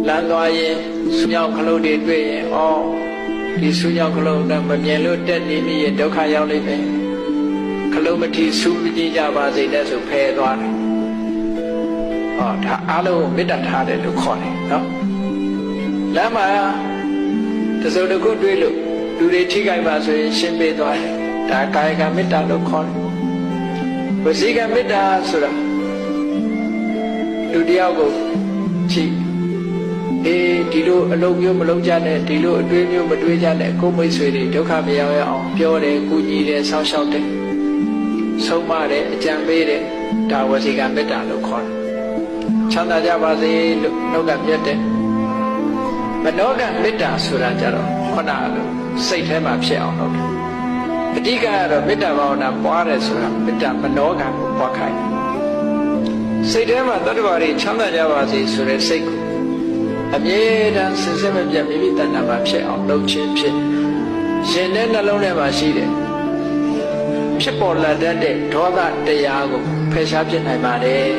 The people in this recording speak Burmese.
လမ်းသွားရင်ဆူညောင်းခလုတ်တွေတွေ့ရင်ဒီဆူညောင်းခလုတ်နဲ့မမြင်လို့တက်နေမိရင်ဒုက္ခရောက်လိမ့်မယ်ခလုတ်မထီဆူမကြည့်ကြပါစေနဲ့ဆိုဖယ်သွားတယ်ဒါအားလုံးမေတ္တာထားတယ်လို့ခေါ်တယ်နော်လမ်းမှာတစုံတစ်ခုတွေ့လို့လူတွေထိခိုက်ပါဆိုရင်ရှင်းပေးသွားတယ်ဒါကာယကမေတ္တာလို့ခေါ်တယ်ဝစီကမေတ္တာဆိုတာလူတယောက်ကိုချိဒီလိုအလုံးမျိုးမလုံးကြနဲ့ဒီလိုအတွေးမျိုးမတွေးကြနဲ့ကိုယ်မိတ်ဆွေတွေဒုက္ခမရောက်ရအောင်ပြောတယ်ကုညီတယ်ဆောင်းရှောက်တယ်ဆုံးမတယ်အကြံပေးတယ်ဒါဝစီကမေတ္တာလို့ခေါ်တယ်ချမ်းသာကြပါစေလို့နှုတ်ကမြတ်တယ်မနောကမေတ္တာဆိုတာကြတော့ခုနကလိုစိတ်ထဲမှာဖြစ်အောင်လုပ်တယ်အဓိကကတော့မေတ္တာဘာဝနာပွားတယ်ဆိုတာမေတ္တာမနောကကိုပွားခိုင်းစိတ်ထဲမှာတတ္တဝါတွေချမ်းသာကြပါစေဆိုတဲ့စိတ်ကိုအမြဲတမ်းစဉ်ဆက်မပြတ်မိမိတဏ္ဍာမှာဖြစ်အောင်လုပ်ခြင်းဖြစ်ရှင်တဲ့နှလုံးထဲမှာရှိတယ်ဖြစ်ပေါ်လာတတ်တဲ့ဒေါသတရားကိုဖယ်ရှားပြစ်နိုင်ပါတယ်